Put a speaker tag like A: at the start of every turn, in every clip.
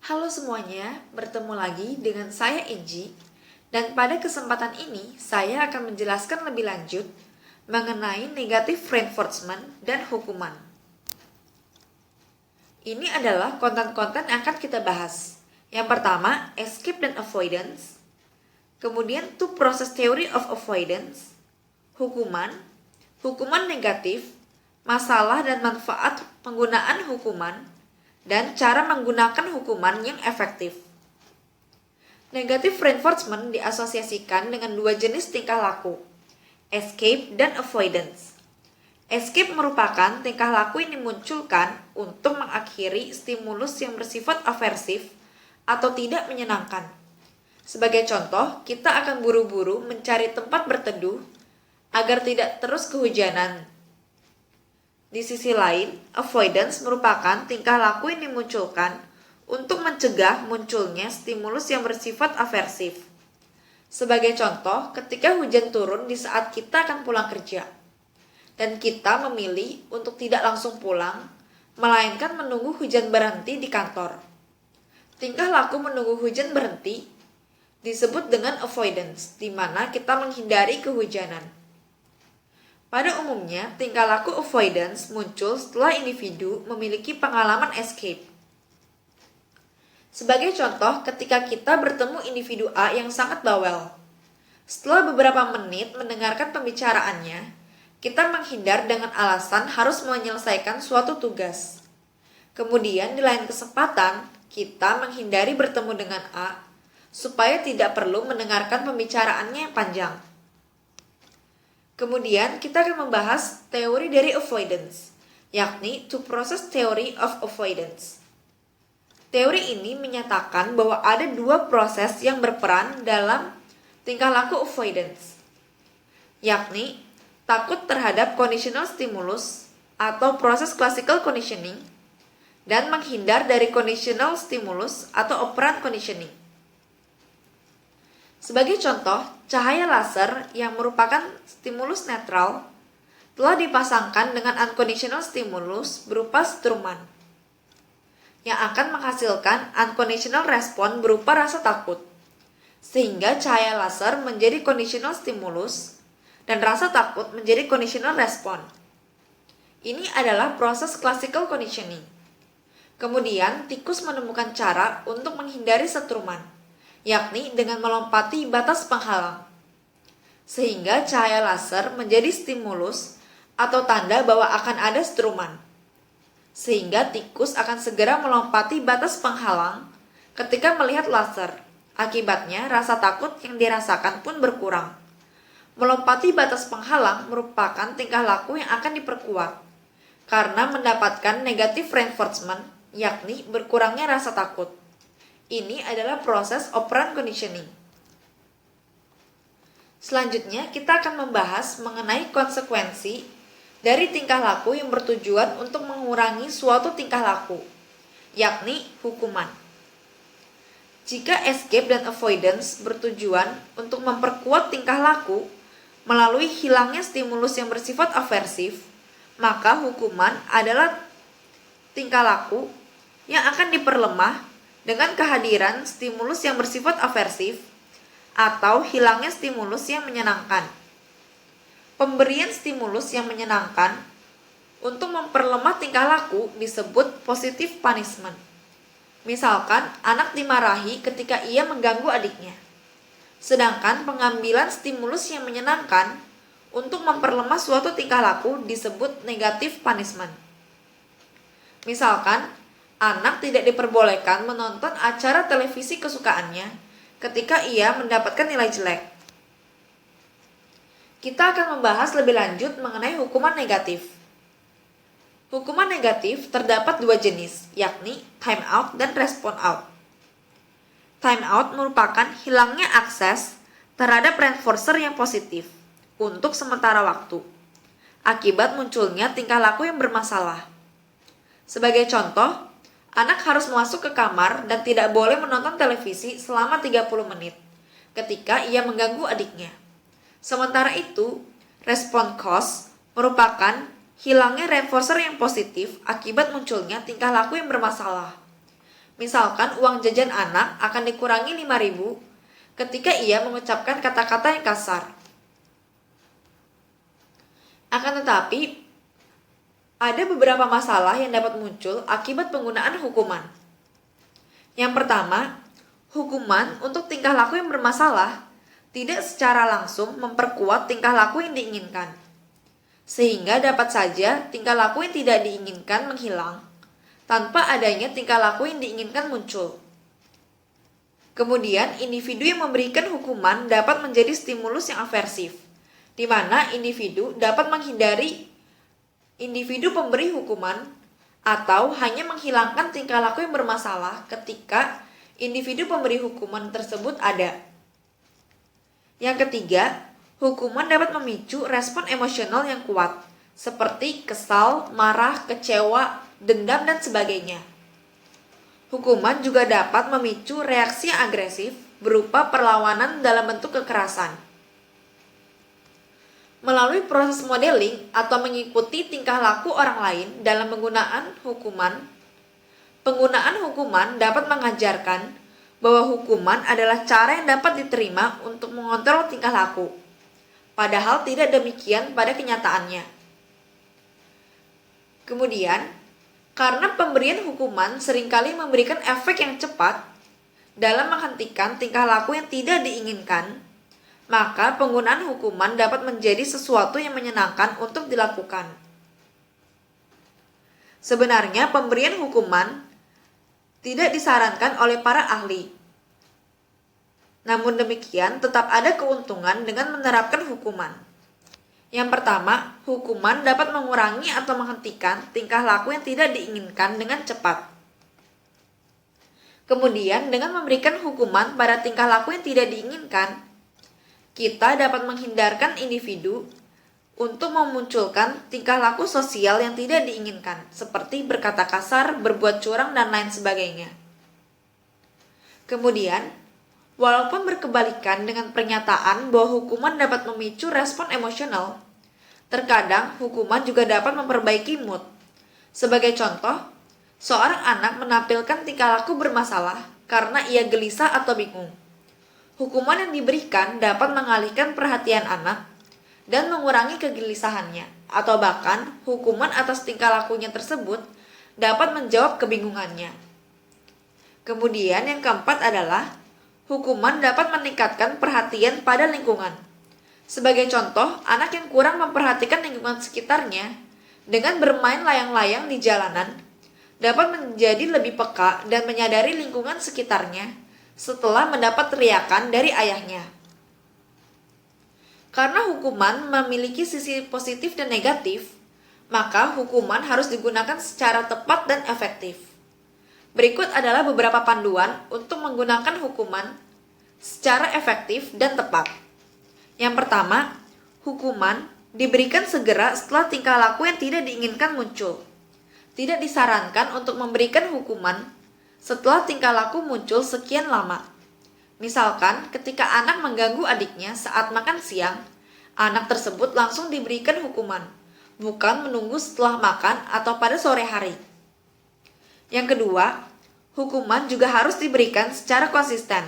A: Halo semuanya, bertemu lagi dengan saya Enji, dan pada kesempatan ini saya akan menjelaskan lebih lanjut mengenai negative reinforcement dan hukuman. Ini adalah konten-konten yang akan kita bahas. Yang pertama, escape dan avoidance, kemudian two process theory of avoidance, hukuman, hukuman negatif, masalah dan manfaat penggunaan hukuman, dan cara menggunakan hukuman yang efektif. Negative reinforcement diasosiasikan dengan dua jenis tingkah laku, escape dan avoidance. Escape merupakan tingkah laku yang dimunculkan untuk mengakhiri stimulus yang bersifat aversif atau tidak menyenangkan. Sebagai contoh, kita akan buru-buru mencari tempat berteduh agar tidak terus kehujanan. Di sisi lain, avoidance merupakan tingkah laku yang dimunculkan untuk mencegah munculnya stimulus yang bersifat aversif. Sebagai contoh, ketika hujan turun di saat kita akan pulang kerja, dan kita memilih untuk tidak langsung pulang, melainkan menunggu hujan berhenti di kantor. Tingkah laku menunggu hujan berhenti disebut dengan avoidance, di mana kita menghindari kehujanan. Pada umumnya, tingkah laku avoidance muncul setelah individu memiliki pengalaman escape. Sebagai contoh, ketika kita bertemu individu A yang sangat bawel. Setelah beberapa menit mendengarkan pembicaraannya, kita menghindar dengan alasan harus menyelesaikan suatu tugas. Kemudian di lain kesempatan, kita menghindari bertemu dengan A supaya tidak perlu mendengarkan pembicaraannya yang panjang. Kemudian kita akan membahas teori dari avoidance, yakni two process theory of avoidance. Teori ini menyatakan bahwa ada dua proses yang berperan dalam tingkah laku avoidance, yakni takut terhadap conditional stimulus atau proses classical conditioning dan menghindar dari conditional stimulus atau operant conditioning. Sebagai contoh, cahaya laser yang merupakan stimulus netral telah dipasangkan dengan unconditional stimulus berupa struman yang akan menghasilkan unconditional respon berupa rasa takut, sehingga cahaya laser menjadi conditional stimulus dan rasa takut menjadi conditional respon. Ini adalah proses classical conditioning. Kemudian, tikus menemukan cara untuk menghindari struman, yakni dengan melompati batas penghalang. Sehingga cahaya laser menjadi stimulus atau tanda bahwa akan ada struman. Sehingga tikus akan segera melompati batas penghalang ketika melihat laser. Akibatnya rasa takut yang dirasakan pun berkurang. Melompati batas penghalang merupakan tingkah laku yang akan diperkuat karena mendapatkan negative reinforcement, yakni berkurangnya rasa takut. Ini adalah proses operant conditioning. Selanjutnya, kita akan membahas mengenai konsekuensi dari tingkah laku yang bertujuan untuk mengurangi suatu tingkah laku, yakni hukuman. Jika escape dan avoidance bertujuan untuk memperkuat tingkah laku melalui hilangnya stimulus yang bersifat aversif, maka hukuman adalah tingkah laku yang akan diperlemah dengan kehadiran stimulus yang bersifat aversif atau hilangnya stimulus yang menyenangkan. Pemberian stimulus yang menyenangkan untuk memperlemah tingkah laku disebut positive punishment. Misalkan, anak dimarahi ketika ia mengganggu adiknya. Sedangkan pengambilan stimulus yang menyenangkan untuk memperlemah suatu tingkah laku disebut negative punishment. Misalkan, anak tidak diperbolehkan menonton acara televisi kesukaannya ketika ia mendapatkan nilai jelek. Kita akan membahas lebih lanjut mengenai hukuman negatif. Hukuman negatif terdapat dua jenis, yakni time out dan respond out. Time out merupakan hilangnya akses terhadap reinforcer yang positif untuk sementara waktu, akibat munculnya tingkah laku yang bermasalah. Sebagai contoh, anak harus masuk ke kamar dan tidak boleh menonton televisi selama 30 menit ketika ia mengganggu adiknya. Sementara itu, respon cause merupakan hilangnya reinforcer yang positif akibat munculnya tingkah laku yang bermasalah. Misalkan uang jajan anak akan dikurangi 5.000 ketika ia mengucapkan kata-kata yang kasar. Akan tetapi, ada beberapa masalah yang dapat muncul akibat penggunaan hukuman. Yang pertama, hukuman untuk tingkah laku yang bermasalah tidak secara langsung memperkuat tingkah laku yang diinginkan. Sehingga dapat saja tingkah laku yang tidak diinginkan menghilang tanpa adanya tingkah laku yang diinginkan muncul. Kemudian, individu yang memberikan hukuman dapat menjadi stimulus yang aversif, di mana individu dapat menghindari individu pemberi hukuman atau hanya menghilangkan tingkah laku yang bermasalah ketika individu pemberi hukuman tersebut ada. Yang ketiga, hukuman dapat memicu respon emosional yang kuat, seperti kesal, marah, kecewa, dendam, dan sebagainya. Hukuman juga dapat memicu reaksi yang agresif berupa perlawanan dalam bentuk kekerasan. Melalui proses modeling atau mengikuti tingkah laku orang lain dalam penggunaan hukuman dapat mengajarkan bahwa hukuman adalah cara yang dapat diterima untuk mengontrol tingkah laku. Padahal tidak demikian pada kenyataannya. Kemudian, karena pemberian hukuman seringkali memberikan efek yang cepat dalam menghentikan tingkah laku yang tidak diinginkan, maka penggunaan hukuman dapat menjadi sesuatu yang menyenangkan untuk dilakukan. Sebenarnya pemberian hukuman tidak disarankan oleh para ahli. Namun demikian, tetap ada keuntungan dengan menerapkan hukuman. Yang pertama, hukuman dapat mengurangi atau menghentikan tingkah laku yang tidak diinginkan dengan cepat. Kemudian, dengan memberikan hukuman pada tingkah laku yang tidak diinginkan, kita dapat menghindarkan individu untuk memunculkan tingkah laku sosial yang tidak diinginkan, seperti berkata kasar, berbuat curang, dan lain sebagainya. Kemudian, walaupun berkebalikan dengan pernyataan bahwa hukuman dapat memicu respon emosional, terkadang hukuman juga dapat memperbaiki mood. Sebagai contoh, seorang anak menampilkan tingkah laku bermasalah karena ia gelisah atau bingung. Hukuman yang diberikan dapat mengalihkan perhatian anak dan mengurangi kegelisahannya, atau bahkan hukuman atas tingkah lakunya tersebut dapat menjawab kebingungannya. Kemudian yang keempat adalah hukuman dapat meningkatkan perhatian pada lingkungan. Sebagai contoh, anak yang kurang memperhatikan lingkungan sekitarnya dengan bermain layang-layang di jalanan dapat menjadi lebih peka dan menyadari lingkungan sekitarnya setelah mendapat teriakan dari ayahnya. Karena hukuman memiliki sisi positif dan negatif, maka hukuman harus digunakan secara tepat dan efektif. Berikut adalah beberapa panduan untuk menggunakan hukuman secara efektif dan tepat. Yang pertama, hukuman diberikan segera setelah tingkah laku yang tidak diinginkan muncul. Tidak disarankan untuk memberikan hukuman setelah tingkah laku muncul sekian lama. Misalkan ketika anak mengganggu adiknya saat makan siang, anak tersebut langsung diberikan hukuman, bukan menunggu setelah makan atau pada sore hari. Yang kedua, hukuman juga harus diberikan secara konsisten.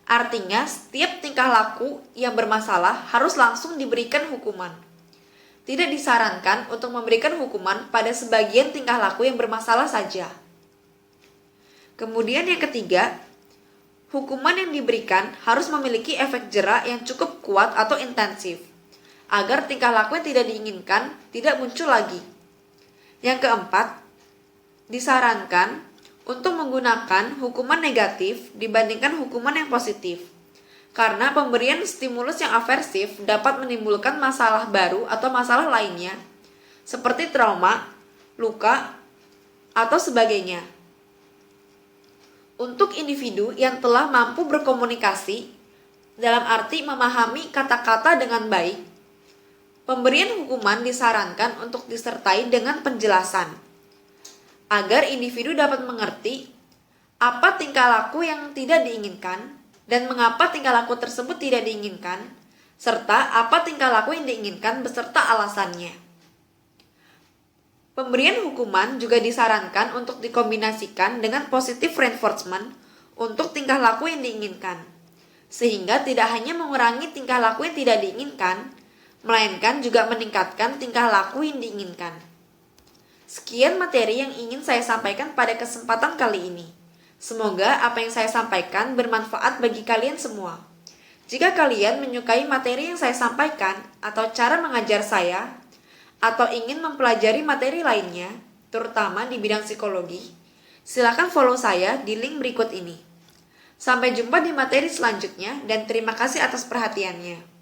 A: Artinya, setiap tingkah laku yang bermasalah harus langsung diberikan hukuman. Tidak disarankan untuk memberikan hukuman pada sebagian tingkah laku yang bermasalah saja. Kemudian yang ketiga, hukuman yang diberikan harus memiliki efek jera yang cukup kuat atau intensif, agar tingkah laku yang tidak diinginkan tidak muncul lagi. Yang keempat, disarankan untuk menggunakan hukuman negatif dibandingkan hukuman yang positif, karena pemberian stimulus yang aversif dapat menimbulkan masalah baru atau masalah lainnya, seperti trauma, luka, atau sebagainya. Untuk individu yang telah mampu berkomunikasi, dalam arti memahami kata-kata dengan baik, pemberian hukuman disarankan untuk disertai dengan penjelasan, agar individu dapat mengerti apa tingkah laku yang tidak diinginkan dan mengapa tingkah laku tersebut tidak diinginkan, serta apa tingkah laku yang diinginkan beserta alasannya. Pemberian hukuman juga disarankan untuk dikombinasikan dengan positive reinforcement untuk tingkah laku yang diinginkan, sehingga tidak hanya mengurangi tingkah laku yang tidak diinginkan, melainkan juga meningkatkan tingkah laku yang diinginkan. Sekian materi yang ingin saya sampaikan pada kesempatan kali ini. Semoga apa yang saya sampaikan bermanfaat bagi kalian semua. Jika kalian menyukai materi yang saya sampaikan atau cara mengajar saya, atau ingin mempelajari materi lainnya, terutama di bidang psikologi, silakan follow saya di link berikut ini. Sampai jumpa di materi selanjutnya dan terima kasih atas perhatiannya.